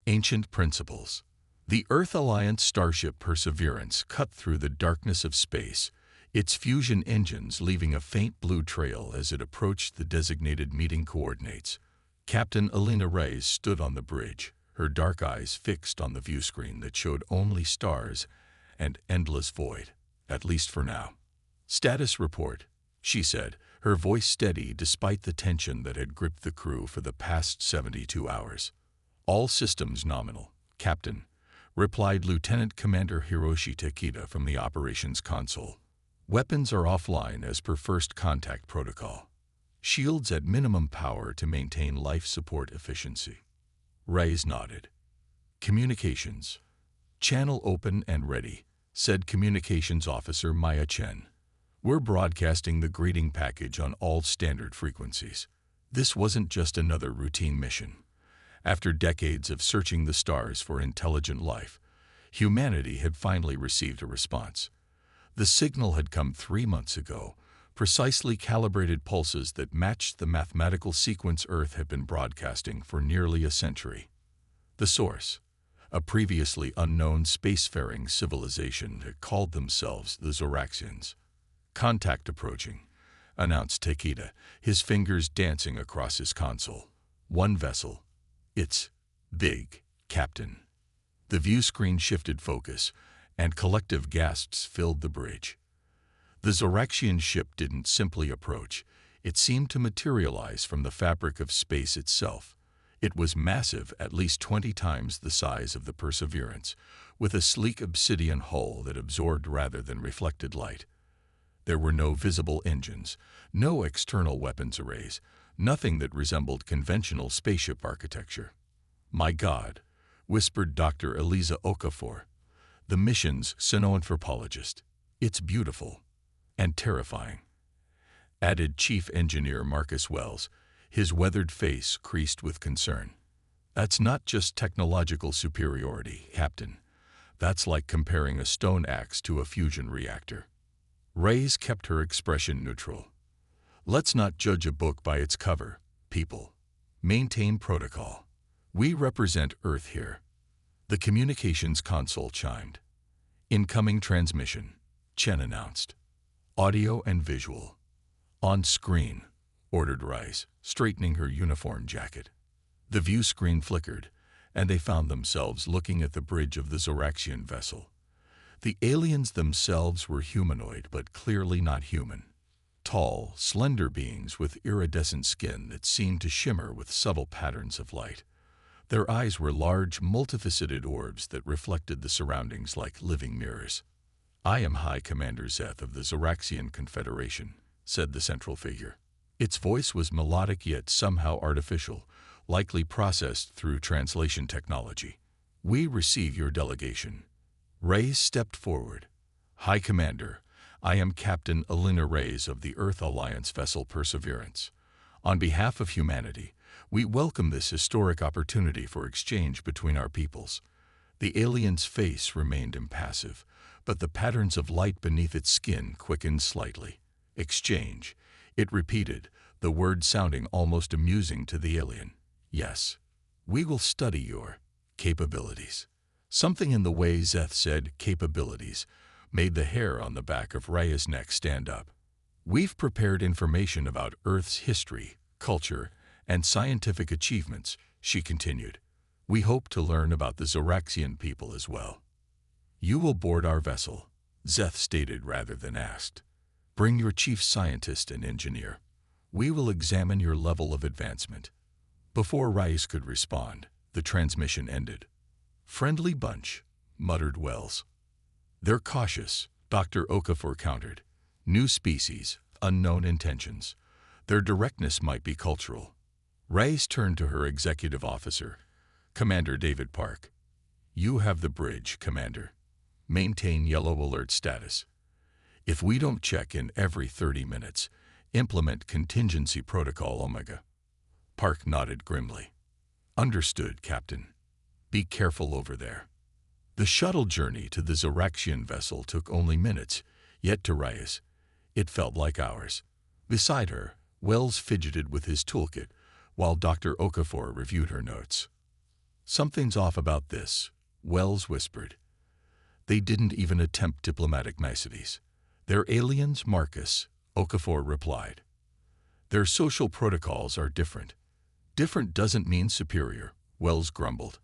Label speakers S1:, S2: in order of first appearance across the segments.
S1: Ancient Principles. The Earth Alliance starship Perseverance cut through the darkness of space, its fusion engines leaving a faint blue trail as it approached the designated meeting coordinates. Captain Alina Reyes stood on the bridge, her dark eyes fixed on the viewscreen that showed only stars and endless void, at least for now. "Status report," she said, her voice steady despite the tension that had gripped the crew for the past 72 hours. "All systems nominal, Captain," replied Lieutenant Commander Hiroshi Takeda from the operations console. "Weapons are offline as per first contact protocol. Shields at minimum power to maintain life support efficiency." Reyes nodded. "Communications. Channel open and ready," said Communications Officer Maya Chen. "We're broadcasting the greeting package on all standard frequencies." This wasn't just another routine mission. After decades of searching the stars for intelligent life, humanity had finally received a response. The signal had come 3 months ago, precisely calibrated pulses that matched the mathematical sequence Earth had been broadcasting for nearly a century. The source, a previously unknown spacefaring civilization that called themselves the Zoraxians. "Contact approaching," announced Takeda, his fingers dancing across his console. "One vessel. It's big, Captain." The view screen shifted focus, and collective gasps filled the bridge. The Zoraxian ship didn't simply approach. It seemed to materialize from the fabric of space itself. It was massive, at least 20 times the size of the Perseverance, with a sleek obsidian hull that absorbed rather than reflected light. There were no visible engines, no external weapons arrays, nothing that resembled conventional spaceship architecture. "My God," whispered Dr. Eliza Okafor, the mission's cynoanthropologist. "It's beautiful. And terrifying," added Chief Engineer Marcus Wells, his weathered face creased with concern. "That's not just technological superiority, Captain. That's like comparing a stone axe to a fusion reactor." Reyes kept her expression neutral. "Let's not judge a book by its cover, people. Maintain protocol. We represent Earth here." The communications console chimed. "Incoming transmission," Chen announced. "Audio and visual." "On screen," ordered Reyes, straightening her uniform jacket. The view screen flickered, and they found themselves looking at the bridge of the Zoraxian vessel. The aliens themselves were humanoid, but clearly not human. Tall, slender beings with iridescent skin that seemed to shimmer with subtle patterns of light. Their eyes were large, multifaceted orbs that reflected the surroundings like living mirrors. "I am High Commander Zeth of the Zoraxian Confederation," said the central figure. Its voice was melodic yet somehow artificial, likely processed through translation technology. "We receive your delegation." Reyes stepped forward. "High Commander, I am Captain Alina Reyes of the Earth Alliance vessel Perseverance. On behalf of humanity, we welcome this historic opportunity for exchange between our peoples." The alien's face remained impassive, but the patterns of light beneath its skin quickened slightly. "Exchange," it repeated, the word sounding almost amusing to the alien. "Yes. We will study your capabilities." Something in the way Zeth said "capabilities" made the hair on the back of Reyes' neck stand up. "We've prepared information about Earth's history, culture, and scientific achievements," she continued. "We hope to learn about the Zoraxian people as well." "You will board our vessel," Zeth stated rather than asked. "Bring your chief scientist and engineer. We will examine your level of advancement." Before Reyes could respond, the transmission ended. "Friendly bunch," muttered Wells. "They're cautious," Dr. Okafor countered. "New species, unknown intentions. Their directness might be cultural." Reyes turned to her executive officer, Commander David Park. "You have the bridge, Commander. Maintain yellow alert status. If we don't check in every 30 minutes, implement contingency protocol Omega." Park nodded grimly. "Understood, Captain. Be careful over there." The shuttle journey to the Zoraxian vessel took only minutes, yet to Reyes, it felt like hours. Beside her, Wells fidgeted with his toolkit, while Dr. Okafor reviewed her notes. Something's off about this, Wells whispered. They didn't even attempt diplomatic niceties. They're aliens, Marcus, Okafor replied. Their social protocols are different. Different doesn't mean superior, Wells grumbled.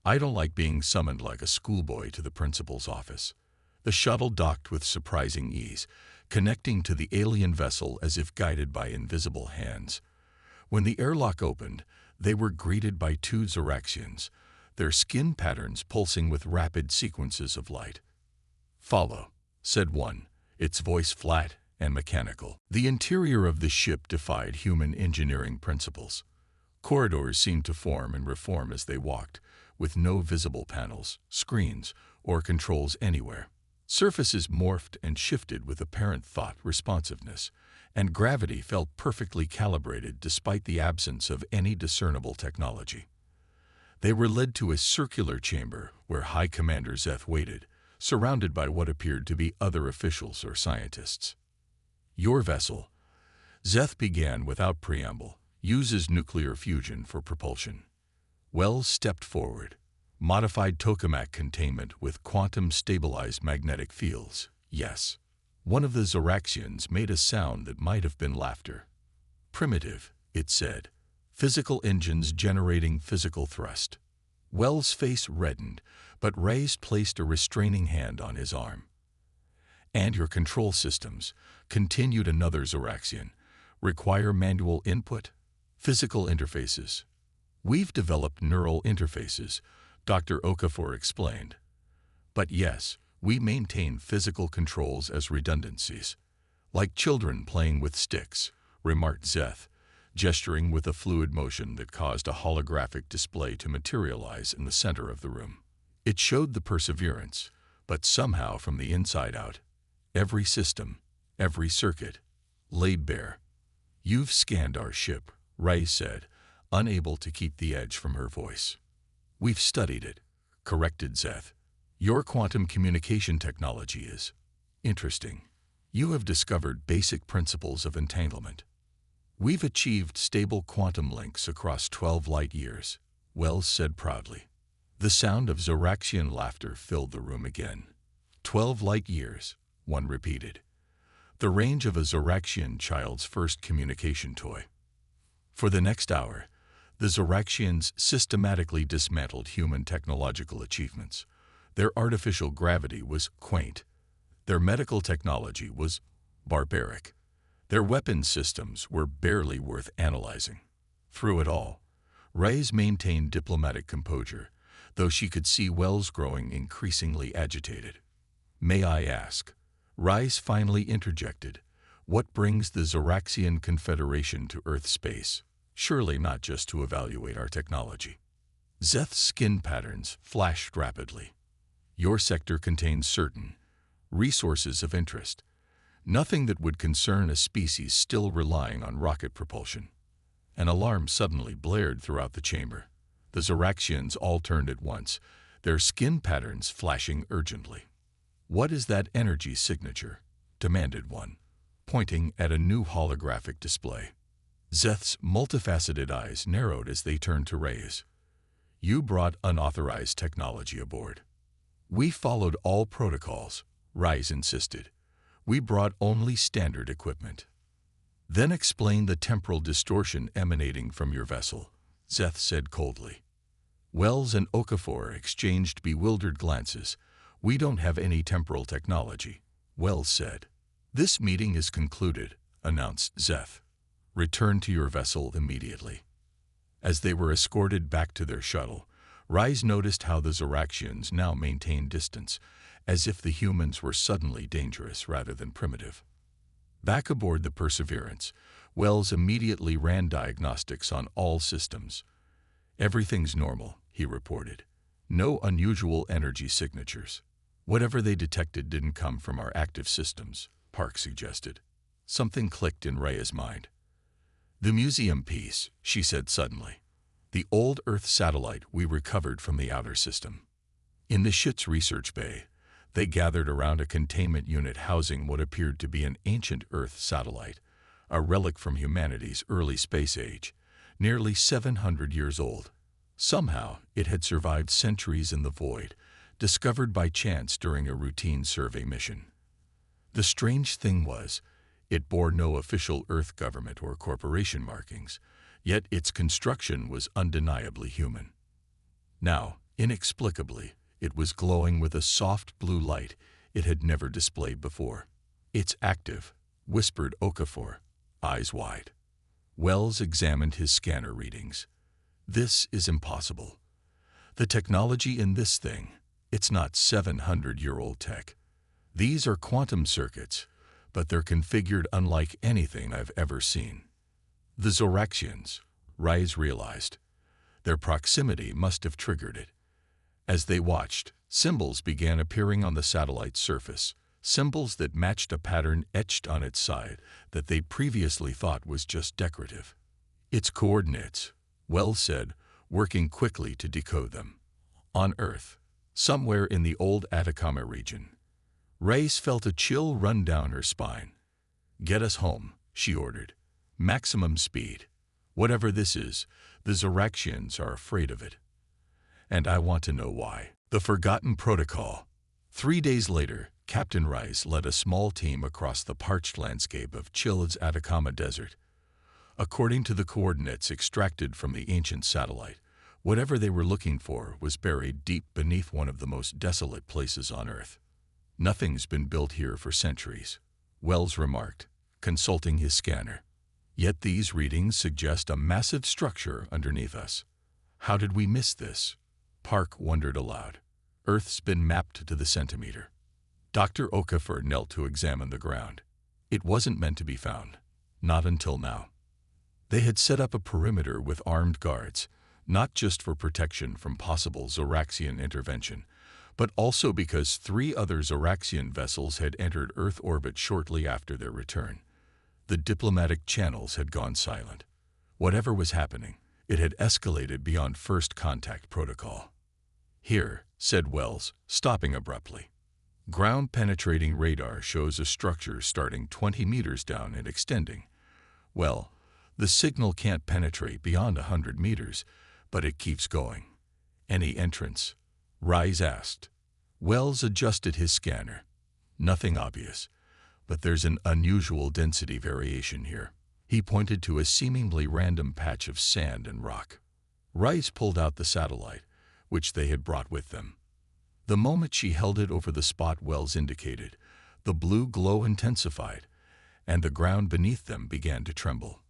S1: I don't like being summoned like a schoolboy to the principal's office. The shuttle docked with surprising ease, connecting to the alien vessel as if guided by invisible hands. When the airlock opened, they were greeted by two Zoraxians, their skin patterns pulsing with rapid sequences of light. Follow, said one, its voice flat and mechanical. The interior of the ship defied human engineering principles. Corridors seemed to form and reform as they walked, with no visible panels, screens, or controls anywhere. Surfaces morphed and shifted with apparent thought responsiveness, and gravity felt perfectly calibrated despite the absence of any discernible technology. They were led to a circular chamber where High Commander Zeth waited, surrounded by what appeared to be other officials or scientists. Your vessel, Zeth began without preamble, uses nuclear fusion for propulsion. Wells stepped forward. Modified tokamak containment with quantum-stabilized magnetic fields, yes. One of the Zoraxians made a sound that might have been laughter. Primitive, it said. Physical engines generating physical thrust. Wells' face reddened, but Reyes placed a restraining hand on his arm. And your control systems, continued another Zoraxian, require manual input? Physical interfaces. We've developed neural interfaces, Dr. Okafor explained. But yes, we maintain physical controls as redundancies. Like children playing with sticks, remarked Zeth, gesturing with a fluid motion that caused a holographic display to materialize in the center of the room. It showed the Perseverance, but somehow from the inside out. Every system, every circuit, laid bare. You've scanned our ship, Ray said, unable to keep the edge from her voice. We've studied it, corrected Zeth. Your quantum communication technology is interesting. You have discovered basic principles of entanglement. We've achieved stable quantum links across 12 light-years, Wells said proudly. The sound of Zoraxian laughter filled the room again. 12 light-years, one repeated. The range of a Zoraxian child's first communication toy. For the next hour, the Zoraxians systematically dismantled human technological achievements. Their artificial gravity was quaint. Their medical technology was barbaric. Their weapons systems were barely worth analyzing. Through it all, Reyes maintained diplomatic composure, though she could see Wells growing increasingly agitated. May I ask, Reyes finally interjected, what brings the Zoraxian Confederation to Earth space? Surely not just to evaluate our technology. Zeth's skin patterns flashed rapidly. Your sector contains certain resources of interest. Nothing that would concern a species still relying on rocket propulsion. An alarm suddenly blared throughout the chamber. The Zoraxians all turned at once, their skin patterns flashing urgently. What is that energy signature? Demanded one, pointing at a new holographic display. Zeth's multifaceted eyes narrowed as they turned to Reyes. You brought unauthorized technology aboard. We followed all protocols, Reyes insisted. We brought only standard equipment. Then explain the temporal distortion emanating from your vessel, Zeth said coldly. Wells and Okafor exchanged bewildered glances. We don't have any temporal technology, Wells said. This meeting is concluded, announced Zeth. Return to your vessel immediately. As they were escorted back to their shuttle, Reyes noticed how the Zoraxians now maintained distance, as if the humans were suddenly dangerous rather than primitive. Back aboard the Perseverance, Wells immediately ran diagnostics on all systems. Everything's normal, he reported. No unusual energy signatures. Whatever they detected didn't come from our active systems, Park suggested. Something clicked in Reyes' mind. The museum piece, she said suddenly. The old Earth satellite we recovered from the outer system. In the ship's research bay, they gathered around a containment unit housing what appeared to be an ancient Earth satellite, a relic from humanity's early space age, nearly 700 years old. Somehow, it had survived centuries in the void, discovered by chance during a routine survey mission. The strange thing was, it bore no official Earth government or corporation markings, yet its construction was undeniably human. Now, inexplicably, it was glowing with a soft blue light it had never displayed before. "It's active," whispered Okafor, eyes wide. Wells examined his scanner readings. "This is impossible. The technology in this thing, it's not 700-year-old tech. These are quantum circuits, but they're configured unlike anything I've ever seen." The Zoraxians, Rise realized. Their proximity must have triggered it. As they watched, symbols began appearing on the satellite's surface, symbols that matched a pattern etched on its side that they'd previously thought was just decorative. "It's coordinates," Wells said, working quickly to decode them. "On Earth, somewhere in the old Atacama region." Reyes felt a chill run down her spine. "Get us home," she ordered. "Maximum speed. Whatever this is, the Zoraxians are afraid of it. And I want to know why." The Forgotten Protocol. 3 days later, Captain Rice led a small team across the parched landscape of Chile's Atacama Desert. According to the coordinates extracted from the ancient satellite, whatever they were looking for was buried deep beneath one of the most desolate places on Earth. "Nothing's been built here for centuries," Wells remarked, consulting his scanner. "Yet these readings suggest a massive structure underneath us. How did we miss this?" Park wondered aloud. "Earth's been mapped to the centimeter." Dr. Okafor knelt to examine the ground. It wasn't meant to be found. Not until now. They had set up a perimeter with armed guards, not just for protection from possible Zoraxian intervention, but also because 3 other Zoraxian vessels had entered Earth orbit shortly after their return. The diplomatic channels had gone silent. Whatever was happening, it had escalated beyond first contact protocol. "Here," said Wells, stopping abruptly. "Ground-penetrating radar shows a structure starting 20 meters down and extending. Well, the signal can't penetrate beyond 100 meters, but it keeps going." "Any entrance?" Rise asked. Wells adjusted his scanner. "Nothing obvious, but there's an unusual density variation here." He pointed to a seemingly random patch of sand and rock. Rice pulled out the satellite, which they had brought with them. The moment she held it over the spot Wells indicated, the blue glow intensified, and the ground beneath them began to tremble.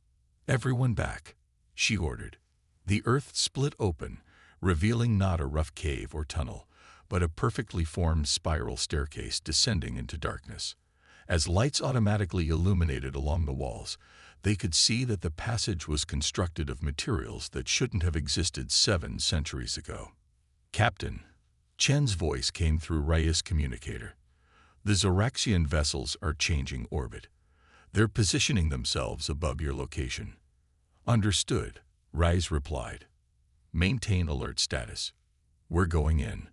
S1: "Everyone back," she ordered. The earth split open, revealing not a rough cave or tunnel, but a perfectly formed spiral staircase descending into darkness. As lights automatically illuminated along the walls, they could see that the passage was constructed of materials that shouldn't have existed 7 centuries ago. "Captain," Chen's voice came through Raya's communicator. "The Zoraxian vessels are changing orbit. They're positioning themselves above your location." "Understood," Rise replied. "Maintain alert status. We're going in."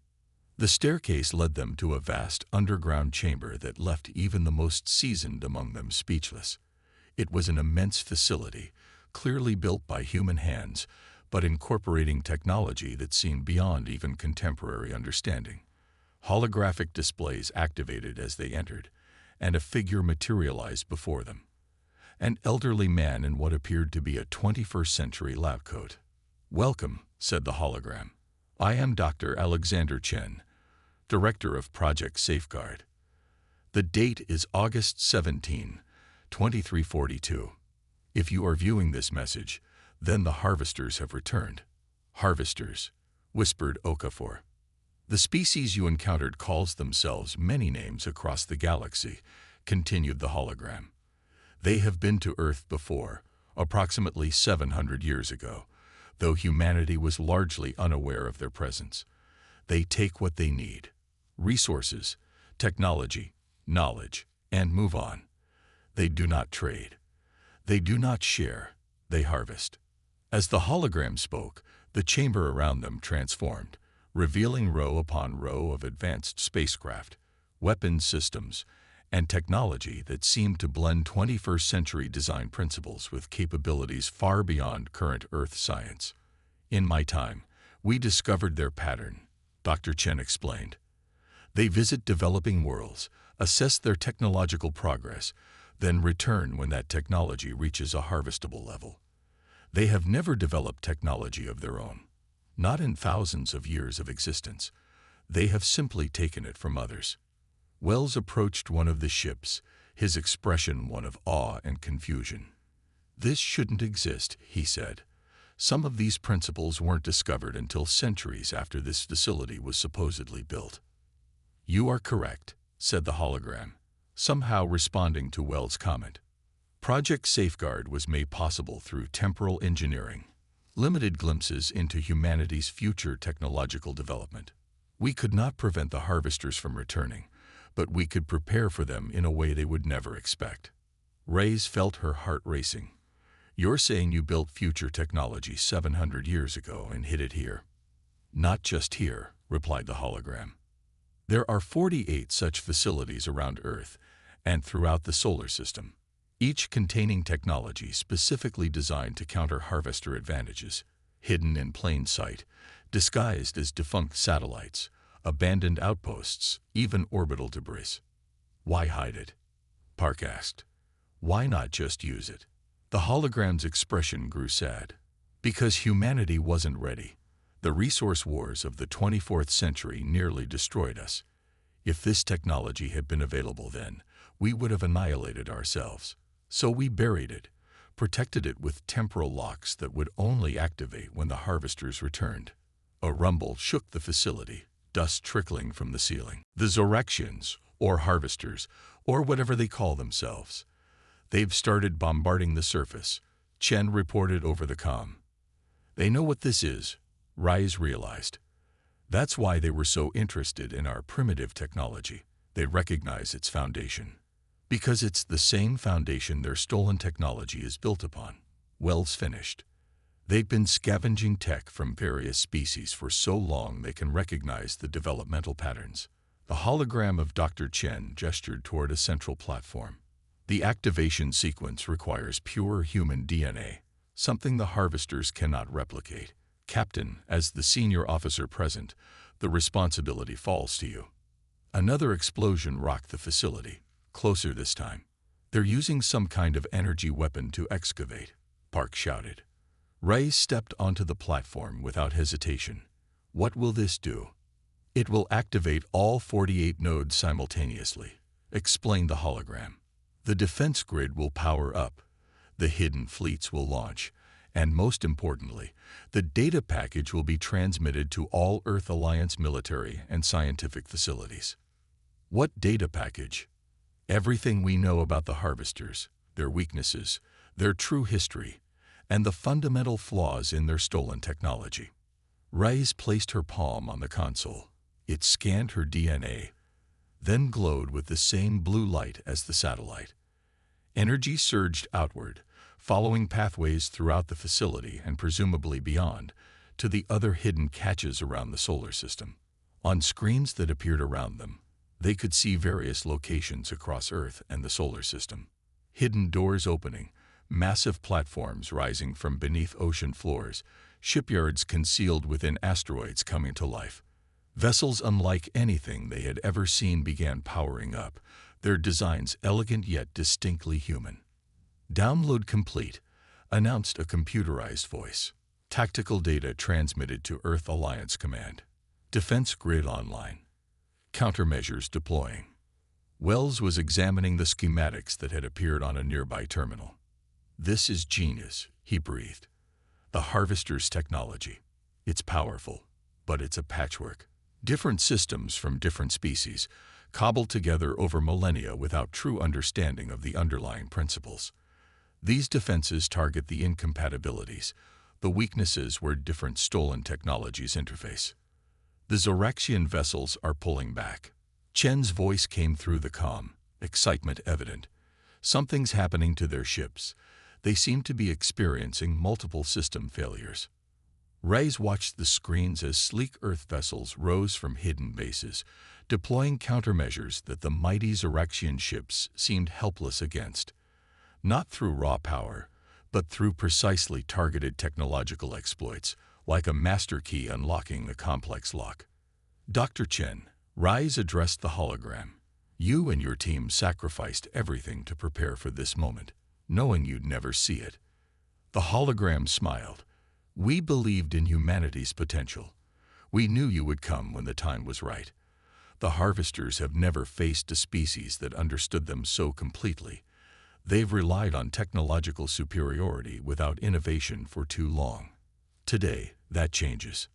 S1: The staircase led them to a vast underground chamber that left even the most seasoned among them speechless. It was an immense facility, clearly built by human hands, but incorporating technology that seemed beyond even contemporary understanding. Holographic displays activated as they entered, and a figure materialized before them. An elderly man in what appeared to be a 21st century lab coat. "Welcome," said the hologram. "I am Dr. Alexander Chen, Director of Project Safeguard. The date is August 17, 2342. If you are viewing this message, then the harvesters have returned." "Harvesters," whispered Okafor. "The species you encountered calls themselves many names across the galaxy," continued the hologram. "They have been to Earth before, approximately 700 years ago, though humanity was largely unaware of their presence. They take what they need: resources, technology, knowledge, and move on. They do not trade. They do not share. They harvest." As the hologram spoke, the chamber around them transformed, revealing row upon row of advanced spacecraft, weapons systems, and technology that seemed to blend 21st century design principles with capabilities far beyond current Earth science. "In my time, We discovered their pattern, Dr. Chen explained. They visit developing worlds, assess their technological progress, then return when that technology reaches a harvestable level. They have never developed technology of their own, not in thousands of years of existence. They have simply taken it from others. Wells approached one of the ships, his expression one of awe and confusion. This shouldn't exist, he said. Some of these principles weren't discovered until centuries after this facility was supposedly built. You are correct, said the hologram, somehow responding to Wells' comment. Project Safeguard was made possible through temporal engineering, limited glimpses into humanity's future technological development. We could not prevent the harvesters from returning, but we could prepare for them in a way they would never expect. Reyes felt her heart racing. You're saying you built future technology 700 years ago and hid it here? Not just here, replied the hologram. There are 48 such facilities around Earth and throughout the solar system, each containing technology specifically designed to counter harvester advantages, hidden in plain sight, disguised as defunct satellites, abandoned outposts, even orbital debris. Why hide it? Park asked. Why not just use it? The hologram's expression grew sad. Because humanity wasn't ready. The resource wars of the 24th century nearly destroyed us. If this technology had been available then, we would have annihilated ourselves. So we buried it, protected it with temporal locks that would only activate when the harvesters returned. A rumble shook the facility, dust trickling from the ceiling. The Zoraxians, or harvesters, or whatever they call themselves. They've started bombarding the surface, Chen reported over the comm. They know what this is, Reyes realized. That's why they were so interested in our primitive technology. They recognize its foundation. Because it's the same foundation their stolen technology is built upon. Wells finished. They've been scavenging tech from various species for so long they can recognize the developmental patterns. The hologram of Dr. Chen gestured toward a central platform. The activation sequence requires pure human DNA, something the harvesters cannot replicate. Captain, as the senior officer present, the responsibility falls to you. Another explosion rocked the facility, closer this time. They're using some kind of energy weapon to excavate, Park shouted. Reyes stepped onto the platform without hesitation. What will this do? It will activate all 48 nodes simultaneously, explained the hologram. The defense grid will power up, the hidden fleets will launch, and most importantly, the data package will be transmitted to all Earth Alliance military and scientific facilities. What data package? Everything we know about the harvesters, their weaknesses, their true history, and the fundamental flaws in their stolen technology. Reyes placed her palm on the console. It scanned her DNA, then glowed with the same blue light as the satellite. Energy surged outward, following pathways throughout the facility and presumably beyond, to the other hidden caches around the solar system. On screens that appeared around them, they could see various locations across Earth and the solar system. Hidden doors opening, massive platforms rising from beneath ocean floors, shipyards concealed within asteroids coming to life. Vessels unlike anything they had ever seen began powering up, their designs elegant yet distinctly human. Download complete, announced a computerized voice. Tactical data transmitted to Earth Alliance Command. Defense grid online. Countermeasures deploying. Wells was examining the schematics that had appeared on a nearby terminal. This is genius, he breathed. The harvester's technology. It's powerful, but it's a patchwork. Different systems from different species, cobbled together over millennia without true understanding of the underlying principles. These defenses target the incompatibilities, the weaknesses where different stolen technologies interface. The Zoraxian vessels are pulling back. Chen's voice came through the comm, excitement evident. Something's happening to their ships. They seem to be experiencing multiple system failures. Reyes watched the screens as sleek Earth vessels rose from hidden bases, deploying countermeasures that the mighty Zoraxian ships seemed helpless against. Not through raw power, but through precisely targeted technological exploits, like a master key unlocking a complex lock. Dr. Chen, Rise addressed the hologram. You and your team sacrificed everything to prepare for this moment, knowing you'd never see it. The hologram smiled. We believed in humanity's potential. We knew you would come when the time was right. The harvesters have never faced a species that understood them so completely. They've relied on technological superiority without innovation for too long. Today, that changes.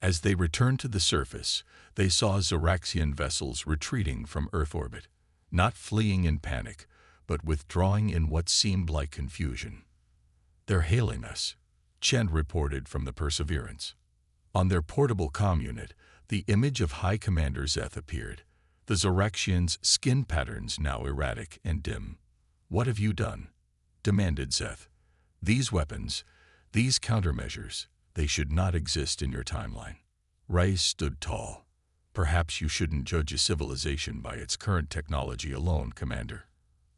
S1: As they returned to the surface, they saw Zoraxian vessels retreating from Earth orbit, not fleeing in panic, but withdrawing in what seemed like confusion. "They're hailing us," Chen reported from the Perseverance. On their portable comm unit, the image of High Commander Zeth appeared, the Zoraxians' skin patterns now erratic and dim. "What have you done?" demanded Zeth. "These weapons, these countermeasures, they should not exist in your timeline." Rise stood tall. "Perhaps you shouldn't judge a civilization by its current technology alone, Commander.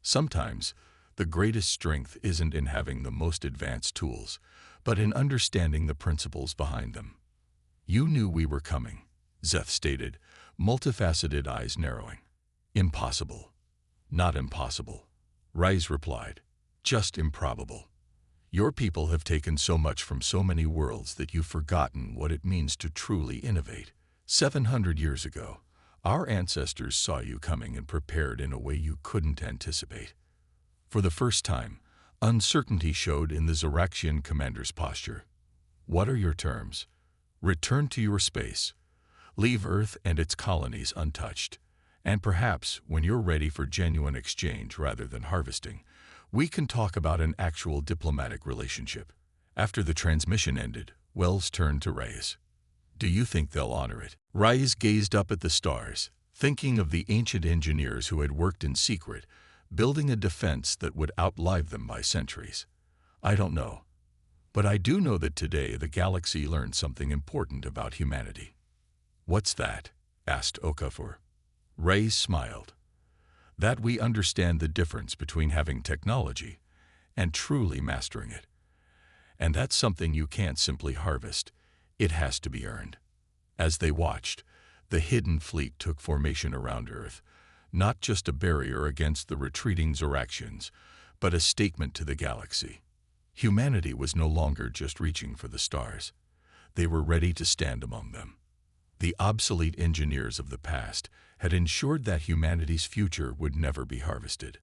S1: Sometimes, the greatest strength isn't in having the most advanced tools, but in understanding the principles behind them." "You knew we were coming," Zeth stated, multifaceted eyes narrowing. "Impossible." "Not impossible," Rise replied. "Just improbable. Your people have taken so much from so many worlds that you've forgotten what it means to truly innovate. 700 years ago, our ancestors saw you coming and prepared in a way you couldn't anticipate. For the first time, uncertainty showed in the Zoraxian commander's posture. What are your terms? Return to your space. Leave Earth and its colonies untouched. And perhaps, when you're ready for genuine exchange rather than harvesting, we can talk about an actual diplomatic relationship." After the transmission ended, Wells turned to Rise. "Do you think they'll honor it?" Rise gazed up at the stars, thinking of the ancient engineers who had worked in secret, building a defense that would outlive them by centuries. "I don't know. But I do know that today the galaxy learned something important about humanity." "What's that?" asked Okafor. Rise smiled. "That we understand the difference between having technology and truly mastering it. And that's something you can't simply harvest. It has to be earned." As they watched, the hidden fleet took formation around Earth, not just a barrier against the retreating Zoraxians, but a statement to the galaxy. Humanity was no longer just reaching for the stars. They were ready to stand among them. The obsolete engineers of the past had ensured that humanity's future would never be harvested.